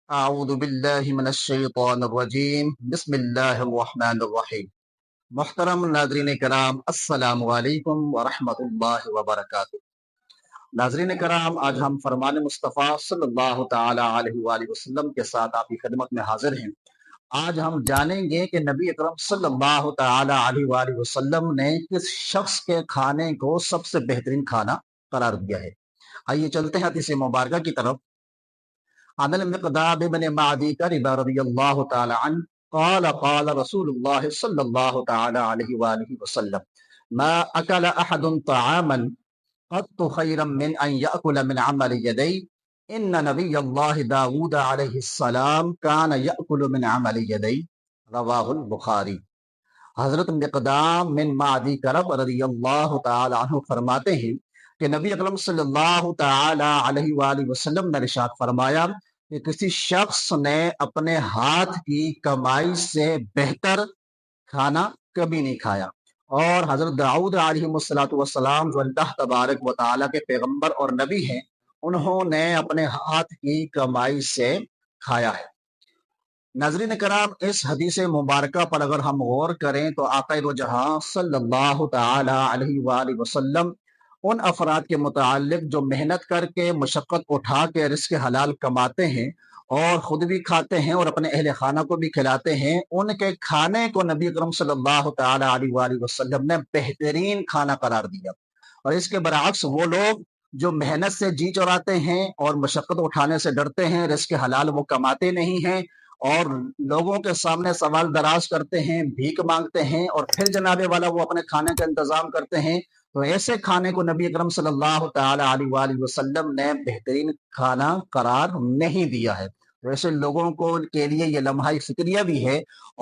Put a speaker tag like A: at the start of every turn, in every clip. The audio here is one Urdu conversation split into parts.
A: اعوذ باللہ من الشیطان الرجیم بسم اللہ الرحمن الرحیم۔ محترم ناظرین کرام، السلام علیکم ورحمۃ اللہ وبرکاتہ۔ ناظرین کرام، آج ہم فرمان مصطفیٰ صلی اللہ تعالی علیہ وآلہ وسلم کے ساتھ آپ کی خدمت میں حاضر ہیں۔ آج ہم جانیں گے کہ نبی اکرم صلی اللہ تعالی علیہ وآلہ وسلم نے کس شخص کے کھانے کو سب سے بہترین کھانا قرار دیا ہے۔ آئیے چلتے ہیں حدیث مبارکہ کی طرف۔ عن المقداد بن معدی کرب رضی اللہ تعالی عنہ قال قال رسول اللہ صلی اللہ تعالی علیہ وآلہ وسلم ما اکل احد طعاما قط خیرا من ان یأکل من عمل یدی ان نبی اللہ داود علیہ السلام کان یأکل من عمل یدی، رواہ البخاری۔ حضرت مقدام من معدی کرب رضی اللہ تعالی عنہ فرماتے ہیں کہ نبی اکرم صلی اللہ تعالی علیہ وآلہ وسلم نے ارشاد فرمایا کہ کسی شخص نے اپنے ہاتھ کی کمائی سے بہتر کھانا کبھی نہیں کھایا، اور حضرت داؤد علیہ السلام جو اللہ تبارک و تعالیٰ کے پیغمبر اور نبی ہیں، انہوں نے اپنے ہاتھ کی کمائی سے کھایا ہے۔ ناظرین کرام، اس حدیث مبارکہ پر اگر ہم غور کریں تو آقا دو جہاں صلی اللہ تعالی علیہ وآلہ وسلم ان افراد کے متعلق جو محنت کر کے مشقت اٹھا کے رزق حلال کماتے ہیں اور خود بھی کھاتے ہیں اور اپنے اہل خانہ کو بھی کھلاتے ہیں، ان کے کھانے کو نبی اکرم صلی اللہ تعالی علیہ وآلہ وسلم نے بہترین کھانا قرار دیا۔ اور اس کے برعکس وہ لوگ جو محنت سے جی چراتے ہیں اور مشقت اٹھانے سے ڈرتے ہیں، رزق حلال وہ کماتے نہیں ہیں اور لوگوں کے سامنے سوال دراز کرتے ہیں، بھیک مانگتے ہیں، اور پھر جناب والا وہ اپنے کھانے کا انتظام کرتے ہیں، تو ایسے کھانے کو نبی اکرم صلی اللہ تعالی علیہ وآلہ وسلم نے بہترین کھانا قرار نہیں دیا ہے۔ تو ایسے لوگوں کو کے لیے یہ لمحہ فکریہ بھی ہے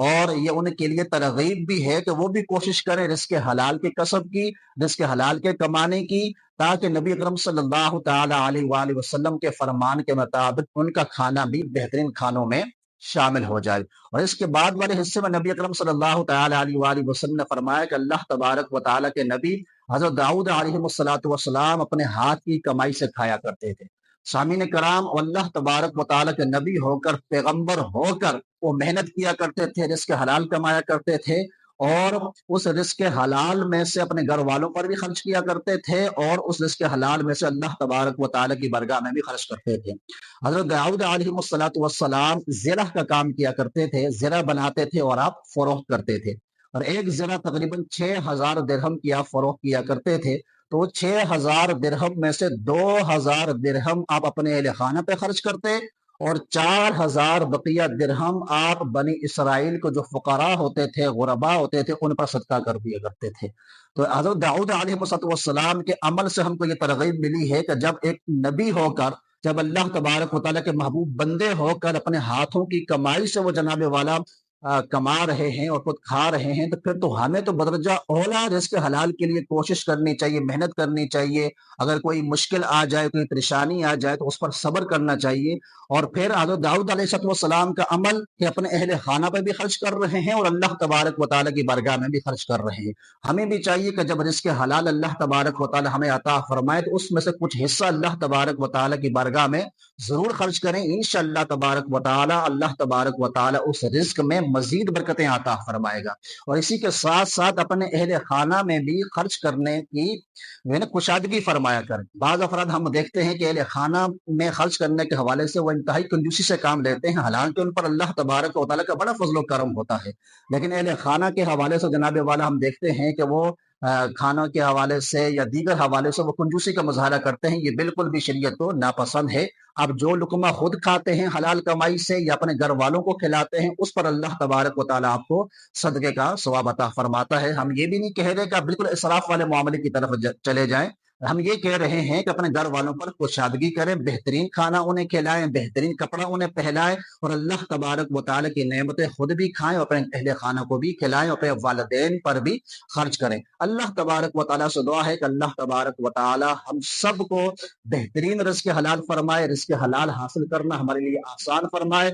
A: اور یہ ان کے لیے ترغیب بھی ہے کہ وہ بھی کوشش کریں رزق حلال کے کسب کی، رزق حلال کے کمانے کی، تاکہ نبی اکرم صلی اللہ تعالی علیہ وآلہ وسلم کے فرمان کے مطابق ان کا کھانا بھی بہترین کھانوں میں شامل ہو جائے۔ اور اس کے بعد والے حصے میں نبی اکرم صلی اللہ تعالی علیہ وآلہ وسلم نے فرمایا کہ اللہ تبارک و تعالیٰ کے نبی حضرت داؤد علیہ السلام اپنے ہاتھ کی کمائی سے کھایا کرتے تھے۔ سامعین کرام، اللہ تبارک و تعالیٰ کے نبی ہو کر، پیغمبر ہو کر وہ محنت کیا کرتے تھے، رزق حلال کمایا کرتے تھے، اور اس رزق حلال میں سے اپنے گھر والوں پر بھی خرچ کیا کرتے تھے، اور اس رزق حلال میں سے اللہ تبارک و تعالیٰ کی بارگاہ میں بھی خرچ کرتے تھے۔ حضرت داؤد علیہ السلام زرہ کا کام کیا کرتے تھے، زرہ بناتے تھے اور آپ فروخت کرتے تھے، اور ایک زرہ تقریباً 6000 درہم کی آپ فروخت کیا کرتے تھے۔ تو 6000 درہم میں سے 2000 درہم آپ اپنے اہل خانہ پہ خرچ کرتے، اور 4000 بقیہ درہم آپ بنی اسرائیل کو جو فقراء ہوتے تھے، غرباء ہوتے تھے، ان پر صدقہ کر دیا کرتے تھے۔ تو حضرت داؤد علیہ السلام کے عمل سے ہم کو یہ ترغیب ملی ہے کہ جب ایک نبی ہو کر، جب اللہ تبارک و تعالیٰ کے محبوب بندے ہو کر اپنے ہاتھوں کی کمائی سے وہ جناب والا کما رہے ہیں اور خود کھا رہے ہیں، تو پھر تو ہمیں تو بدرجہ اولا رزق حلال کے لیے کوشش کرنی چاہیے، محنت کرنی چاہیے۔ اگر کوئی مشکل آ جائے، کوئی پریشانی آ جائے تو اس پر صبر کرنا چاہیے۔ اور پھر حضرت داؤد علیہ السلام کا عمل کہ اپنے اہل خانہ پہ بھی خرچ کر رہے ہیں اور اللہ تبارک و تعالیٰ کی بارگاہ میں بھی خرچ کر رہے ہیں۔ ہمیں بھی چاہیے کہ جب رزق حلال اللہ تبارک و تعالیٰ ہمیں عطا فرمائے تو اس میں سے کچھ حصہ اللہ تبارک و تعالیٰ کی بارگاہ میں ضرور خرچ کریں، انشاءاللہ تبارک و تعالیٰ اللہ تبارک و تعالیٰ اس رزق میں مزید برکتیں عطا فرمائے گا۔ اور اسی کے ساتھ ساتھ اپنے اہل خانہ میں بھی خرچ کرنے کی کشادگی فرمایا کریں۔ بعض افراد ہم دیکھتے ہیں کہ اہل خانہ میں خرچ کرنے کے حوالے سے وہ انتہائی کنجوسی سے کام لیتے ہیں، حالانکہ ان پر اللہ تبارک و تعالیٰ کا بڑا فضل و کرم ہوتا ہے، لیکن اہل خانہ کے حوالے سے جناب والا ہم دیکھتے ہیں کہ وہ کھانوں کے حوالے سے یا دیگر حوالے سے وہ کنجوسی کا مظاہرہ کرتے ہیں۔ یہ بالکل بھی شریعت کو ناپسند ہے۔ اب جو لقمہ خود کھاتے ہیں حلال کمائی سے یا اپنے گھر والوں کو کھلاتے ہیں، اس پر اللہ تبارک و تعالیٰ آپ کو صدقے کا ثواب عطا فرماتا ہے۔ ہم یہ بھی نہیں کہہ رہے کہ آپ بالکل اسراف والے معاملے کی طرف چلے جائیں، ہم یہ کہہ رہے ہیں کہ اپنے گھر والوں پر کشادگی کریں، بہترین کھانا انہیں کھلائیں، بہترین کپڑا انہیں پہنائیں، اور اللہ تبارک و تعالیٰ کی نعمتیں خود بھی کھائیں اور اپنے اہل خانہ کو بھی کھلائیں اور اپنے والدین پر بھی خرچ کریں۔ اللہ تبارک و تعالیٰ سے دعا ہے کہ اللہ تبارک و تعالیٰ ہم سب کو بہترین رزق حلال فرمائے، رزق حلال حاصل کرنا ہمارے لیے آسان فرمائے،